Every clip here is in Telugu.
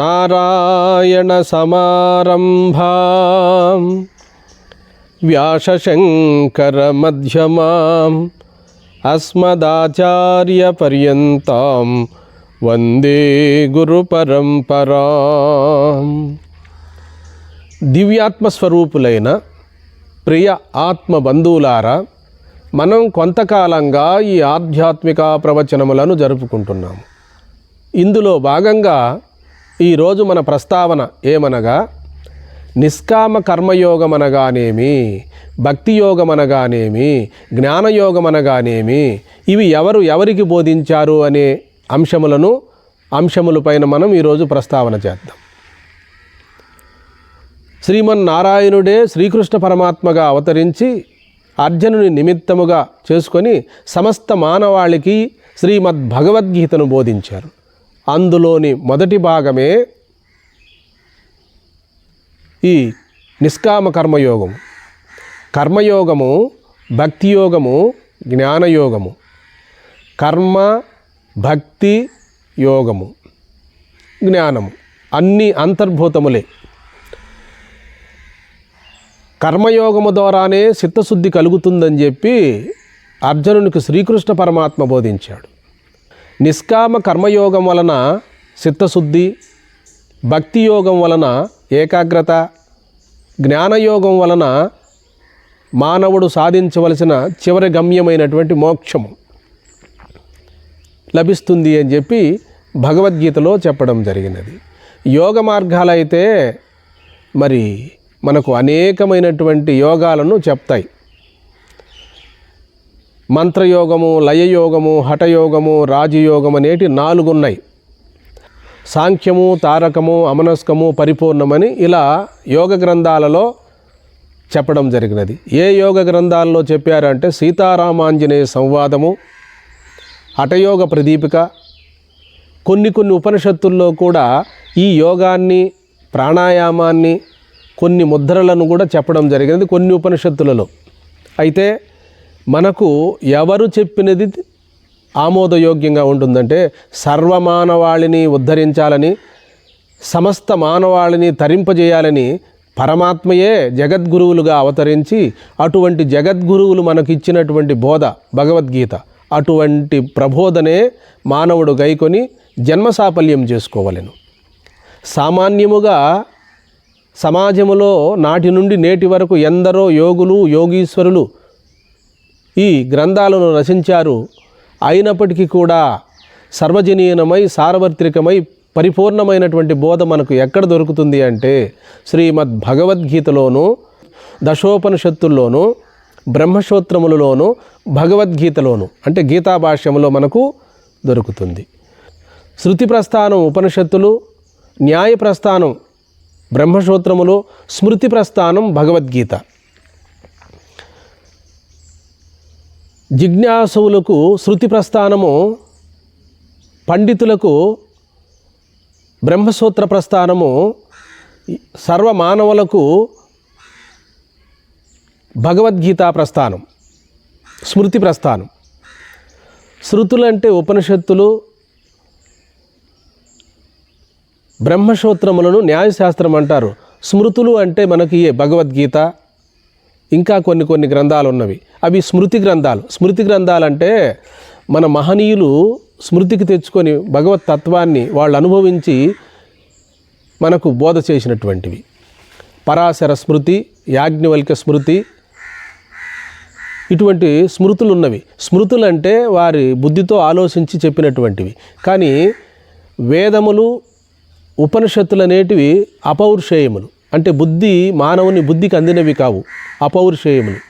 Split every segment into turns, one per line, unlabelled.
నారాయణ సమారంభాం వ్యాసశంకర మధ్యమాం అస్మదాచార్య పర్యంతం వందే గురు పరంపరాం. దివ్యాత్మస్వరూపులైన ప్రియ ఆత్మ బంధువులారా, మనం కొంతకాలంగా ఈ ఆధ్యాత్మిక ప్రవచనములను జరుపుకుంటున్నాము. ఇందులో భాగంగా ఈరోజు మన ప్రస్తావన ఏమనగా, నిష్కామ కర్మయోగం అనగానేమి, భక్తి యోగం అనగానేమి, జ్ఞానయోగం అనగానేమి, ఇవి ఎవరికి బోధించారు అనే అంశములపైన మనం ఈరోజు ప్రస్తావన చేద్దాం. శ్రీమన్నారాయణుడే శ్రీకృష్ణ పరమాత్మగా అవతరించి అర్జునుని నిమిత్తముగా చేసుకొని సమస్త మానవాళికి శ్రీమద్భగవద్గీతను బోధించారు. అందులోని మొదటి భాగమే ఈ నిష్కామ కర్మయోగము. కర్మయోగము, భక్తి యోగము, జ్ఞానయోగము. కర్మ, భక్తి, యోగము, జ్ఞానము అన్నీ అంతర్భూతములే. కర్మయోగము ద్వారానే చిత్తశుద్ధి కలుగుతుందని చెప్పి అర్జునునికి శ్రీకృష్ణ పరమాత్మ బోధించాడు. నిష్కామ కర్మయోగం వలన చిత్తశుద్ధి, భక్తి యోగం వలన ఏకాగ్రత, జ్ఞానయోగం వలన మానవుడు సాధించవలసిన చివరి గమ్యమైనటువంటి మోక్షము లభిస్తుంది అని చెప్పి భగవద్గీతలో చెప్పడం జరిగినది. యోగ మార్గాలైతే మరి మనకు అనేకమైనటువంటి యోగాలను చెప్తాయి. మంత్రయోగము, లయయోగము, హఠయోగము, రాజయోగం అనేటి 4 ఉన్నాయి. సాంఖ్యము, తారకము, అమనస్కము, పరిపూర్ణమని ఇలా యోగ గ్రంథాలలో చెప్పడం జరిగినది. ఏ యోగ గ్రంథాలలో చెప్పారంటే సీతారామాంజనేయ సంవాదము, హఠయోగ ప్రదీపిక, కొన్ని ఉపనిషత్తుల్లో కూడా ఈ యోగాన్ని, ప్రాణాయామాన్ని, కొన్ని ముద్రలను కూడా చెప్పడం జరిగినది కొన్ని ఉపనిషత్తులలో. అయితే మనకు ఎవరు చెప్పినది ఆమోదయోగ్యంగా ఉంటుందంటే, సర్వమానవాళిని ఉద్ధరించాలని, సమస్త మానవాళిని తరింపజేయాలని పరమాత్మయే జగద్గురువులుగా అవతరించి, అటువంటి జగద్గురువులు మనకు ఇచ్చినటువంటి బోధ భగవద్గీత, అటువంటి ప్రబోధనే మానవుడు గైకొని జన్మ సాఫల్యం చేసుకోవలెను. సామాన్యముగా సమాజములో నాటి నుండి నేటి వరకు ఎందరో యోగులు, యోగీశ్వరులు ఈ గ్రంథాలను రచించారు. అయినప్పటికీ కూడా సర్వజనీయమై, సార్వత్రికమై, పరిపూర్ణమైనటువంటి బోధ మనకు ఎక్కడ దొరుకుతుంది అంటే శ్రీమద్ భగవద్గీతలోను, దశోపనిషత్తుల్లోను, బ్రహ్మసూత్రములలోను, భగవద్గీతలోను అంటే గీతా భాష్యములో మనకు దొరుకుతుంది. శృతి ప్రస్థానం ఉపనిషత్తులు, న్యాయ ప్రస్థానం బ్రహ్మసూత్రములు, స్మృతి ప్రస్థానం భగవద్గీత. జిజ్ఞాసువులకు శృతి ప్రస్థానము, పండితులకు బ్రహ్మసూత్ర ప్రస్థానము, సర్వమానవులకు భగవద్గీతా ప్రస్థానం, స్మృతి ప్రస్థానం. శృతులంటే ఉపనిషత్తులు, బ్రహ్మసూత్రములను న్యాయశాస్త్రం అంటారు. స్మృతులు అంటే మనకి భగవద్గీత, ఇంకా కొన్ని గ్రంథాలు ఉన్నవి, అవి స్మృతి గ్రంథాలు. స్మృతి గ్రంథాలంటే మన మహనీయులు స్మృతికి తెచ్చుకొని భగవత్ తత్వాన్ని వాళ్ళు అనుభవించి మనకు బోధ చేసినటువంటివి. పరాశర స్మృతి, యాజ్ఞవల్క్య స్మృతి, ఇటువంటి స్మృతులు ఉన్నవి. స్మృతులు అంటే వారి బుద్ధితో ఆలోచించి చెప్పినటువంటివి. కానీ వేదములు, ఉపనిషత్తులు అనేటివి అపౌరుషేయములు, అంటే మానవుని బుద్ధికి అందినవి కావు, అపౌరుషేయములు.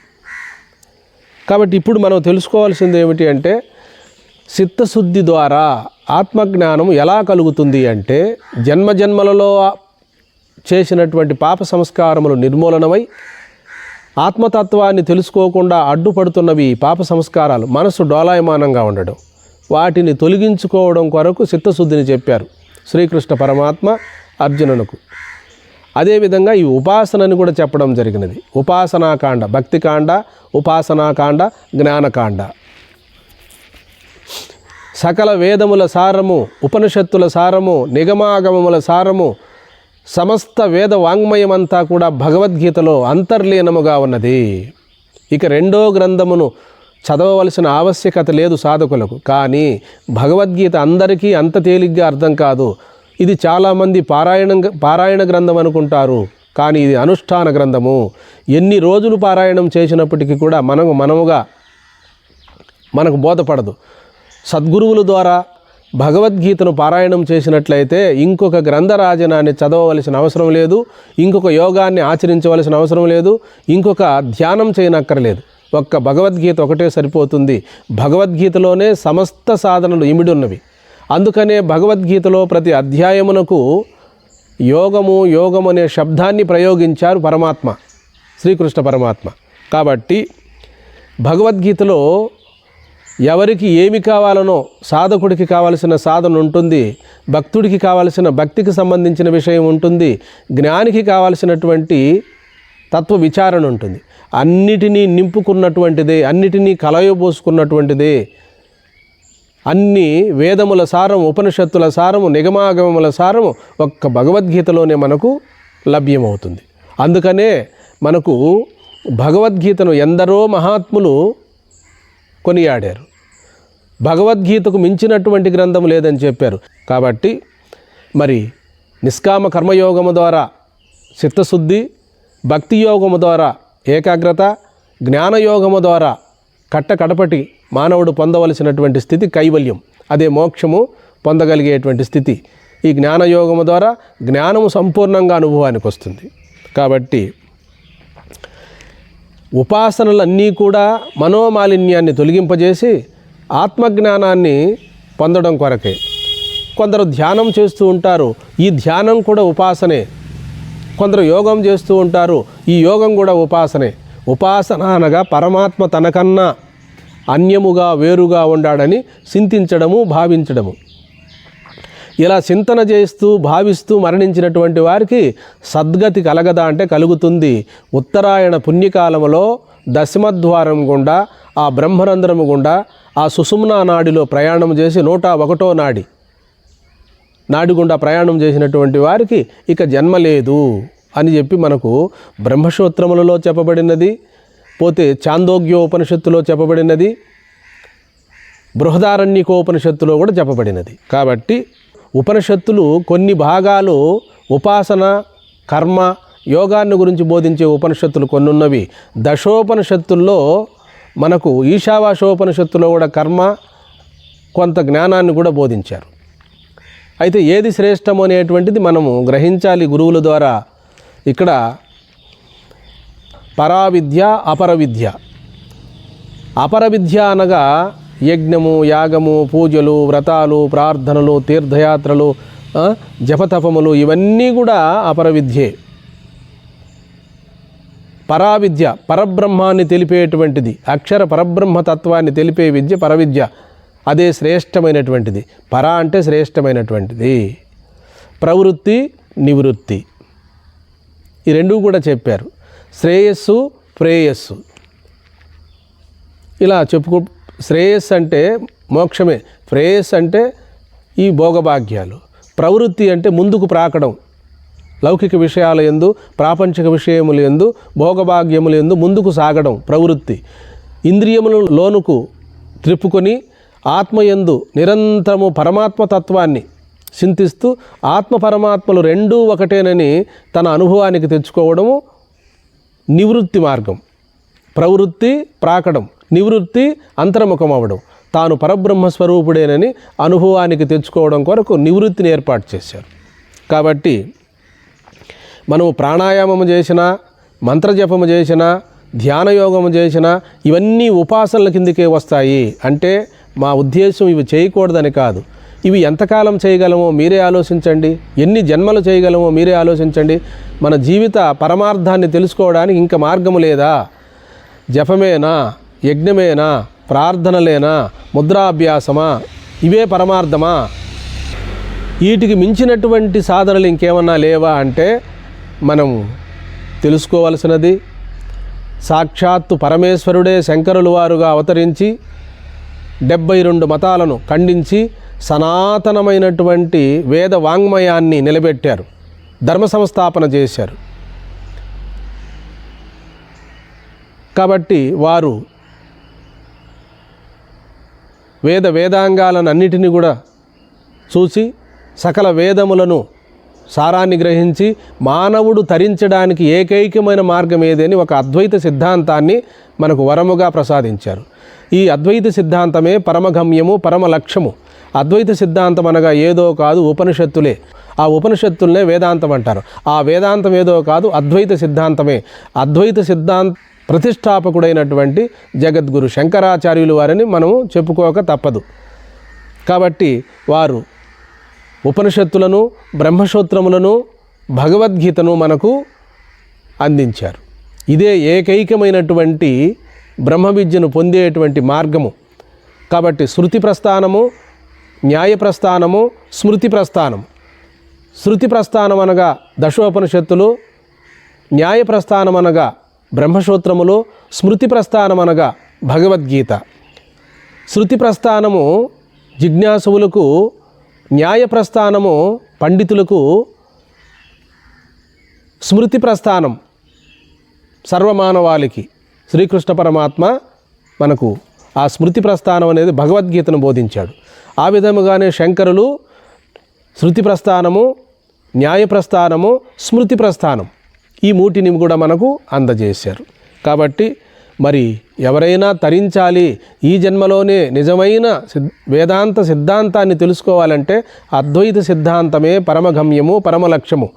కాబట్టి ఇప్పుడు మనం తెలుసుకోవాల్సింది ఏమిటి అంటే, చిత్తశుద్ధి ద్వారా ఆత్మజ్ఞానం ఎలా కలుగుతుంది అంటే, జన్మజన్మలలో చేసినటువంటి పాప సంస్కారములు నిర్మూలనమై ఆత్మతత్వాన్ని తెలుసుకోకుండా అడ్డుపడుతున్నవి పాప సంస్కారాలు, మనసు డోలాయమానంగా ఉండడం, వాటిని తొలగించుకోవడం కొరకు చిత్తశుద్ధిని చెప్పారు శ్రీకృష్ణ పరమాత్మ అర్జునునకు. అదేవిధంగా ఈ ఉపాసనని కూడా చెప్పడం జరిగినది. ఉపాసనాకాండ, భక్తికాండ, ఉపాసనాకాండ, జ్ఞానకాండ. సకల వేదముల సారము, ఉపనిషత్తుల సారము, నిగమాగమముల సారము, సమస్త వేద వాంగ్మయమంతా కూడా భగవద్గీతలో అంతర్లీనముగా ఉన్నది. ఇక రెండో గ్రంథమును చదవవలసిన ఆవశ్యకత లేదు సాధకులకు. కానీ భగవద్గీత అందరికీ అంత తేలిగ్గా అర్థం కాదు. ఇది చాలామంది పారాయణ గ్రంథం అనుకుంటారు, కానీ ఇది అనుష్ఠాన గ్రంథము. ఎన్ని రోజులు పారాయణం చేసినప్పటికీ కూడా మనకు బోధపడదు. సద్గురువుల ద్వారా భగవద్గీతను పారాయణం చేసినట్లయితే ఇంకొక గ్రంథరాజనాన్ని చదవవలసిన అవసరం లేదు, ఇంకొక యోగాన్ని ఆచరించవలసిన అవసరం లేదు, ఇంకొక ధ్యానం చేయనక్కర్లేదు. ఒక్క భగవద్గీత ఒకటే సరిపోతుంది. భగవద్గీతలోనే సమస్త సాధనలు ఇమిడి ఉన్నవి. అందుకనే భగవద్గీతలో ప్రతి అధ్యాయమునకు యోగము అనే శబ్దాన్ని ప్రయోగించారు పరమాత్మ, శ్రీకృష్ణ పరమాత్మ. కాబట్టి భగవద్గీతలో ఎవరికి ఏమి కావాలనో సాధకుడికి కావలసిన సాధన ఉంటుంది, భక్తుడికి కావలసిన భక్తికి సంబంధించిన విషయం ఉంటుంది, జ్ఞానికి కావలసినటువంటి తత్వ విచారణ ఉంటుంది. అన్నిటినీ నింపుకున్నటువంటిదే, అన్నిటినీ కలయబోసుకున్నటువంటిదే. అన్ని వేదముల సారము, ఉపనిషత్తుల సారము, నిగమాగమముల సారము ఒక్క భగవద్గీతలోనే మనకు లభ్యమవుతుంది. అందుకనే మనకు భగవద్గీతను ఎందరో మహాత్ములు కొనియాడారు. భగవద్గీతకు మించినటువంటి గ్రంథం లేదని చెప్పారు. కాబట్టి మరి నిష్కామ కర్మయోగము ద్వారా చిత్తశుద్ధి, భక్తి యోగము ద్వారా ఏకాగ్రత, జ్ఞానయోగము ద్వారా కడపటి మానవుడు పొందవలసినటువంటి స్థితి కైవల్యం, అదే మోక్షము పొందగలిగేటువంటి స్థితి. ఈ జ్ఞానయోగము ద్వారా జ్ఞానము సంపూర్ణంగా అనుభవానికి వస్తుంది. కాబట్టి ఉపాసనలన్నీ కూడా మనోమాలిన్యాన్ని తొలగింపజేసి ఆత్మజ్ఞానాన్ని పొందడం కొరకే. కొందరు ధ్యానం చేస్తూ ఉంటారు, ఈ ధ్యానం కూడా ఉపాసనే. కొందరు యోగం చేస్తూ ఉంటారు, ఈ యోగం కూడా ఉపాసనే. ఉపాసన అనగా పరమాత్మ తనకన్నా అన్యముగా వేరుగా ఉండాడని చింతించడము, భావించడము. ఇలా చింతన చేస్తూ భావిస్తూ మరణించినటువంటి వారికి సద్గతి కలగదా అంటే కలుగుతుంది. ఉత్తరాయణ పుణ్యకాలములో దశమద్వారం గుండా, ఆ బ్రహ్మరంధ్రము గుండా, ఆ సుషుమ్నా నాడిలో ప్రయాణం చేసి 101వ నాడి గుండా ప్రయాణం చేసినటువంటి వారికి ఇక జన్మ లేదు అని చెప్పి మనకు బ్రహ్మసూత్రములలో చెప్పబడినది. పోతే చాందోగ్యోపనిషత్తులో చెప్పబడినది, బృహదారణ్యకోపనిషత్తులో కూడా చెప్పబడినది. కాబట్టి ఉపనిషత్తులు కొన్ని భాగాలు ఉపాసన, కర్మ, యోగాన్ని గురించి బోధించే ఉపనిషత్తులు కొన్ని ఉన్నవి. దశోపనిషత్తుల్లో మనకు ఈశావాశోపనిషత్తులో కూడా కర్మ, కొంత జ్ఞానాన్ని కూడా బోధించారు. అయితే ఏది శ్రేష్టము అనేటువంటిది మనము గ్రహించాలి గురువుల ద్వారా. ఇక్కడ పరావిద్య, అపరవిద్య. అపరవిద్య అనగా యజ్ఞము, యాగము, పూజలు, వ్రతాలు, ప్రార్థనలు, తీర్థయాత్రలు, జపతపములు, ఇవన్నీ కూడా అపరవిద్యే. పరావిద్య పరబ్రహ్మాన్ని తెలిపేటువంటిది, అక్షర పరబ్రహ్మతత్వాన్ని తెలిపే విద్య పరవిద్య. అదే శ్రేష్టమైనటువంటిది. పర అంటే శ్రేష్టమైనటువంటిది. ప్రవృత్తి, నివృత్తి, ఈ రెండూ కూడా చెప్పారు. శ్రేయస్సు, ప్రేయస్సు. ఇలా శ్రేయస్సు అంటే మోక్షమే, ప్రేయస్సు అంటే ఈ భోగభాగ్యాలు, ప్రవృత్తి అంటే ముందుకు ప్రాకడం, లౌకిక విషయాల యందు, ప్రాపంచిక విషయముల యందు, భోగభాగ్యముల యందు ముందుకు సాగడం ప్రవృత్తి. ఇంద్రియములను లోనుకు త్రిప్పుకొని ఆత్మయందు నిరంతరము పరమాత్మతత్వాన్ని చింతిస్తూ ఆత్మ పరమాత్మలు రెండూ ఒకటేనని తన అనుభవానికి తెచ్చుకోవడము నివృత్తి మార్గం. ప్రవృత్తి ప్రాకడం, నివృత్తి అంతర్ముఖం అవ్వడం, తాను పరబ్రహ్మస్వరూపుడేనని అనుభవానికి తెచ్చుకోవడం కొరకు నివృత్తిని ఏర్పాటు చేశారు. కాబట్టి మనము ప్రాణాయామము చేసినా, మంత్రజపము చేసినా, ధ్యానయోగము చేసినా ఇవన్నీ ఉపాసనల కిందకే వస్తాయి. అంటే మా ఉద్దేశం ఇవి చేయకూడదని కాదు. ఇవి ఎంతకాలం చేయగలమో మీరే ఆలోచించండి, ఎన్ని జన్మలు చేయగలమో మీరే ఆలోచించండి. మన జీవిత పరమార్థాన్ని తెలుసుకోవడానికి ఇంకా మార్గము లేదా? జపమేనా, యజ్ఞమేనా, ప్రార్థనలేనా, ముద్రాభ్యాసమా, ఇవే పరమార్థమా? వీటికి మించినటువంటి సాధనలు ఇంకేమన్నా లేవా అంటే మనం తెలుసుకోవలసినది. సాక్షాత్తు పరమేశ్వరుడే శంకరులు వారుగా అవతరించి 72 మతాలను ఖండించి సనాతనమైనటువంటి వేద వాంగ్మయాన్ని నిలబెట్టారు, ధర్మ సంస్థాపన చేశారు. కాబట్టి వారు వేదాంగాలను అన్నిటినీ కూడా చూసి సకల వేదములను సారాన్ని గ్రహించి మానవుడు తరించడానికి ఏకైకమైన మార్గం ఏదని ఒక అద్వైత సిద్ధాంతాన్ని మనకు వరముగా ప్రసాదించారు. ఈ అద్వైత సిద్ధాంతమే పరమగమ్యము, పరమ లక్ష్యము. అద్వైత సిద్ధాంతం అనగా ఏదో కాదు, ఉపనిషత్తులే. ఆ ఉపనిషత్తులనే వేదాంతం అంటారు. ఆ వేదాంతం ఏదో కాదు, అద్వైత సిద్ధాంతమే. అద్వైత సిద్ధాంత ప్రతిష్టాపకుడైనటువంటి జగద్గురు శంకరాచార్యులు వారిని మనము చెప్పుకోక తప్పదు. కాబట్టి వారు ఉపనిషత్తులను, బ్రహ్మసూత్రములను, భగవద్గీతను మనకు అందించారు. ఇదే ఏకైకమైనటువంటి బ్రహ్మ విద్యను పొందేటువంటి మార్గము. కాబట్టి శృతి ప్రస్థానము, న్యాయ ప్రస్థానము, స్మృతి ప్రస్థానం. శృతి ప్రస్థానం అనగా దశోపనిషత్తులు, న్యాయ ప్రస్థానం అనగా బ్రహ్మసూత్రములు, స్మృతి ప్రస్థానం అనగా భగవద్గీత. శృతి ప్రస్థానము జిజ్ఞాసువులకు, న్యాయ ప్రస్థానము పండితులకు, స్మృతి ప్రస్థానం సర్వమానవాళికి. శ్రీకృష్ణ పరమాత్మ మనకు ఆ స్మృతి ప్రస్థానం అనేది భగవద్గీతను బోధించాడు. ఆ విధముగానే శంకరులు శృతి ప్రస్థానము, న్యాయ ప్రస్థానము, స్మృతి ప్రస్థానం ఈ మూటిని కూడా మనకు అందజేశారు. కాబట్టి మరి ఎవరైనా తరించాలి, ఈ జన్మలోనే నిజమైన వేదాంత సిద్ధాంతాన్ని తెలుసుకోవాలంటే అద్వైత సిద్ధాంతమే పరమగమ్యము, పరమలక్ష్యము.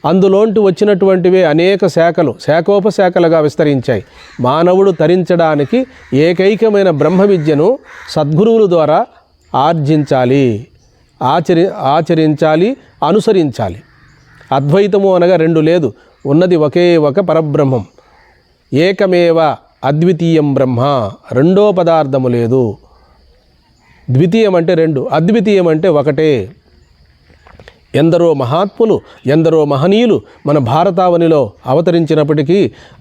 అందులోంటి వచ్చినటువంటివే అనేక శాఖలు, శాఖోపశాఖలుగా విస్తరించాయి. మానవుడు తరించడానికి ఏకైకమైన బ్రహ్మ విద్యను సద్గురువుల ద్వారా ఆర్జించాలి, ఆచరించాలి, అనుసరించాలి. అద్వైతము అనగా రెండు లేదు, ఉన్నది ఒకే ఒక పరబ్రహ్మం. ఏకమేవ అద్వితీయం బ్రహ్మ, రెండో పదార్థము లేదు. ద్వితీయం అంటే రెండు, అద్వితీయం అంటే ఒకటే. ఎందరో మహాత్ములు, ఎందరో మహనీయులు మన భారతావనిలో అవతరించినప్పటికీ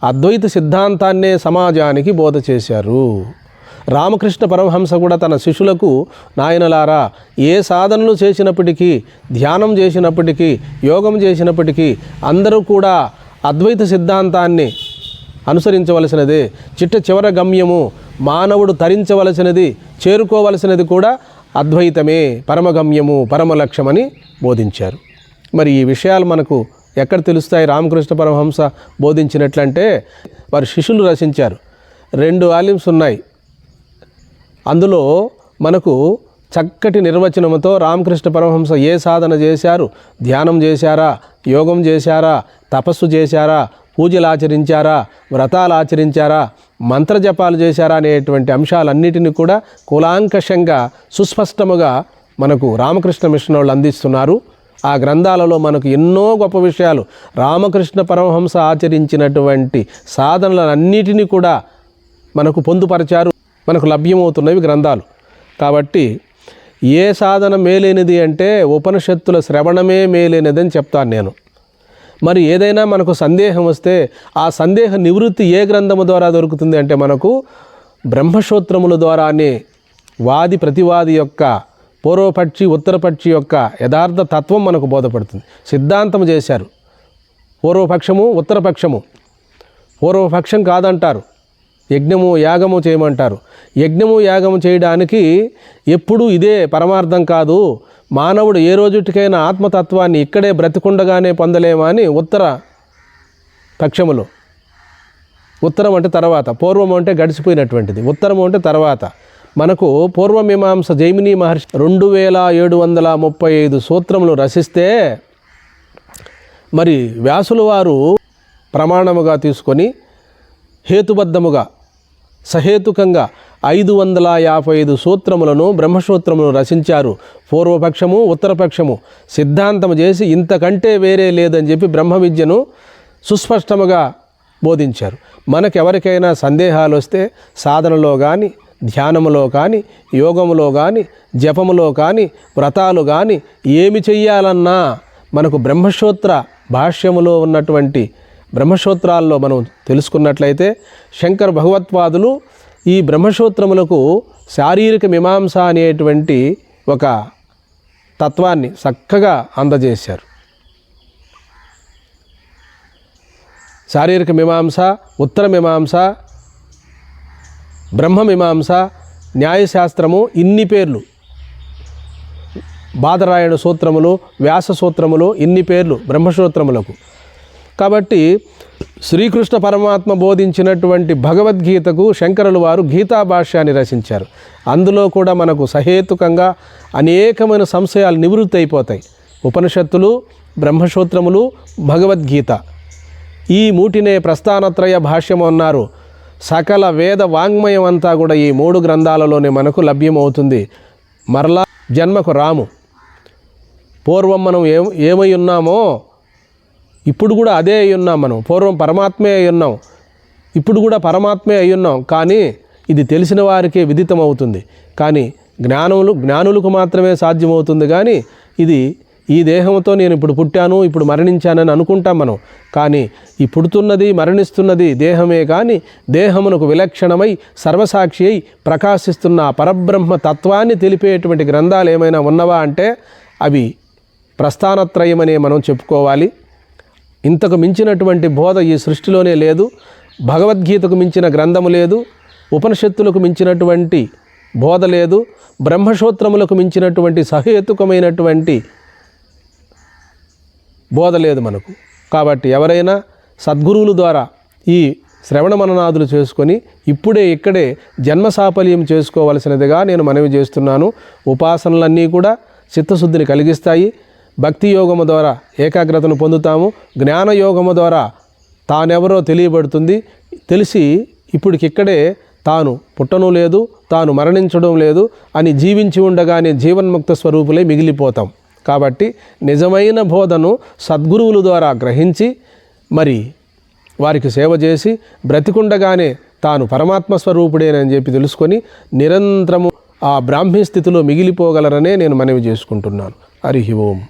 అద్వైత సిద్ధాంతాన్నే సమాజానికి బోధ చేశారు. రామకృష్ణ పరమహంస కూడా తన శిష్యులకు, నాయనలారా, ఏ సాధనలు చేసినప్పటికీ, ధ్యానం చేసినప్పటికీ, యోగం చేసినప్పటికీ అందరూ కూడా అద్వైత సిద్ధాంతాన్ని అనుసరించవలసినదే. చిట్ట గమ్యము మానవుడు తరించవలసినది, చేరుకోవలసినది కూడా అద్వైతమే, పరమగమ్యము, పరమలక్ష్యమని బోధించారు. మరి ఈ విషయాలు మనకు ఎక్కడ తెలుస్తాయి? రామకృష్ణ పరమహంస బోధించినట్లంటే వారి శిష్యులు రచించారు. 2 వాల్యూమ్స్ ఉన్నాయి. అందులో మనకు చక్కటి నిర్వచనముతో రామకృష్ణ పరమహంస ఏ సాధన చేశారు, ధ్యానం చేశారా, యోగం చేశారా, తపస్సు చేశారా, పూజలు ఆచరించారా, వ్రతాలు ఆచరించారా, మంత్రజపాలు చేశారా అనేటువంటి అంశాలన్నిటిని కూడా కూలాంకషంగా సుస్పష్టముగా మనకు రామకృష్ణ మిషన్ వాళ్ళు అందిస్తున్నారు. ఆ గ్రంథాలలో మనకు ఎన్నో గొప్ప విషయాలు, రామకృష్ణ పరమహంస ఆచరించినటువంటి సాధనలన్నిటినీ కూడా మనకు పొందుపరిచారు, మనకు లభ్యమవుతున్నవి గ్రంథాలు. కాబట్టి ఏ సాధన మేలైనది అంటే ఉపనిషత్తుల శ్రవణమే మేలైనది అని చెప్తాను నేను. మరి ఏదైనా మనకు సందేహం వస్తే ఆ సందేహ నివృత్తి ఏ గ్రంథము ద్వారా దొరుకుతుంది అంటే మనకు బ్రహ్మసూత్రముల ద్వారానే వాది ప్రతివాది యొక్క, పూర్వపక్షి ఉత్తరపక్షి యొక్క యథార్థ తత్వం మనకు బోధపడుతుంది. సిద్ధాంతం చేశారు, పూర్వపక్షము ఉత్తరపక్షము. పూర్వపక్షం కాదంటారు, యజ్ఞము యాగము చేయమంటారు. యజ్ఞము యాగము చేయడానికి ఎప్పుడూ ఇదే పరమార్థం కాదు. మానవుడు ఏ రోజుటికైనా ఆత్మతత్వాన్ని ఇక్కడే బ్రతికుండగానే పొందలేమా అని ఉత్తర పక్షములు. ఉత్తరం అంటే తర్వాత, పూర్వం అంటే గడిచిపోయినటువంటిది, ఉత్తరం అంటే తర్వాత. మనకు పూర్వమీమాంస జైమిని మహర్షి 2735 సూత్రములు రచిస్తే మరి వ్యాసుల వారు ప్రమాణముగా తీసుకొని హేతుబద్ధముగా సహేతుకంగా 555 సూత్రములను, బ్రహ్మసూత్రములను రచించారు. పూర్వపక్షము ఉత్తరపక్షము సిద్ధాంతము చేసి ఇంతకంటే వేరే లేదని చెప్పి బ్రహ్మ విద్యను సుస్పష్టముగా బోధించారు. మనకెవరికైనా సందేహాలు వస్తే సాధనలో కానీ, ధ్యానములో కానీ, యోగములో కానీ, జపములో కానీ, వ్రతాలు కానీ ఏమి చెయ్యాలన్నా మనకు బ్రహ్మసూత్ర భాష్యములో ఉన్నటువంటి బ్రహ్మసూత్రాల్లో మనం తెలుసుకున్నట్లయితే శంకర భగవత్పాదులు ఈ బ్రహ్మసూత్రములకు శారీరక మీమాంస అనేటువంటి ఒక తత్వాన్ని చక్కగా అందజేశారు. శారీరక మీమాంస, ఉత్తర మీమాంస, బ్రహ్మమీమాంస, న్యాయశాస్త్రము, ఇన్ని పేర్లు, బాదరాయణ సూత్రములు, వ్యాస సూత్రములు, ఇన్ని పేర్లు బ్రహ్మసూత్రములకు. కాబట్టి శ్రీకృష్ణ పరమాత్మ బోధించినటువంటి భగవద్గీతకు శంకరులు వారు గీతా భాష్యాన్ని రచించారు. అందులో కూడా మనకు సహేతుకంగా అనేకమైన సంశయాలు నివృత్తి అయిపోతాయి. ఉపనిషత్తులు, బ్రహ్మసూత్రములు, భగవద్గీత, ఈ మూటినే ప్రస్థానత్రయ భాష్యం అన్నారు. సకల వేద వాంగ్మయం అంతా కూడా ఈ 3 గ్రంథాలలోనే మనకు లభ్యమవుతుంది. మరలా జన్మకు రాము. పూర్వం మనం ఏమై ఉన్నామో ఇప్పుడు కూడా అదే అయి ఉన్నాం. మనం పూర్వం పరమాత్మే అయి ఉన్నాం, ఇప్పుడు కూడా పరమాత్మే అయి ఉన్నాం. కానీ ఇది తెలిసిన వారికే విదితం అవుతుంది. కానీ జ్ఞానులకు మాత్రమే సాధ్యమవుతుంది. కానీ ఇది ఈ దేహంతో నేను ఇప్పుడు పుట్టాను, ఇప్పుడు మరణించానని అనుకుంటాం మనం. కానీ ఈ పుడుతున్నది మరణిస్తున్నది దేహమే. కానీ దేహమునకు విలక్షణమై సర్వసాక్షి అయి ప్రకాశిస్తున్న పరబ్రహ్మ తత్వాన్ని తెలిపేటువంటి గ్రంథాలు ఏమైనా ఉన్నవా అంటే అవి ప్రస్థానత్రయమనే మనం చెప్పుకోవాలి. ఇంతకు మించినటువంటి బోధ ఈ సృష్టిలోనే లేదు. భగవద్గీతకు మించిన గ్రంథము లేదు, ఉపనిషత్తులకు మించినటువంటి బోధ లేదు, బ్రహ్మసూత్రములకు మించినటువంటి సహేతుకమైనటువంటి బోధ లేదు మనకు. కాబట్టి ఎవరైనా సద్గురువుల ద్వారా ఈ శ్రవణ మననాదులు చేసుకొని ఇక్కడే జన్మ సాఫల్యం చేసుకోవలసినదిగా నేను మనవి చేస్తున్నాను. ఉపాసనలన్నీ కూడా చిత్తశుద్ధిని కలిగిస్తాయి. భక్తి యోగము ద్వారా ఏకాగ్రతను పొందుతాము. జ్ఞానయోగము ద్వారా తానెవరో తెలియబడుతుంది. తెలిసి ఇక్కడే తాను పుట్టను లేదు, తాను మరణించడం లేదు అని జీవించి ఉండగానే జీవన్ముక్త స్వరూపులై మిగిలిపోతాం. కాబట్టి నిజమైన బోధను సద్గురువుల ద్వారా గ్రహించి మరి వారికి సేవ చేసి బ్రతికుండగానే తాను పరమాత్మ స్వరూపుడేనని చెప్పి తెలుసుకొని నిరంతరము ఆ బ్రాహ్మీ స్థితిలో మిగిలిపోగలరనే నేను మనవి చేసుకుంటున్నాను. హరి ఓం.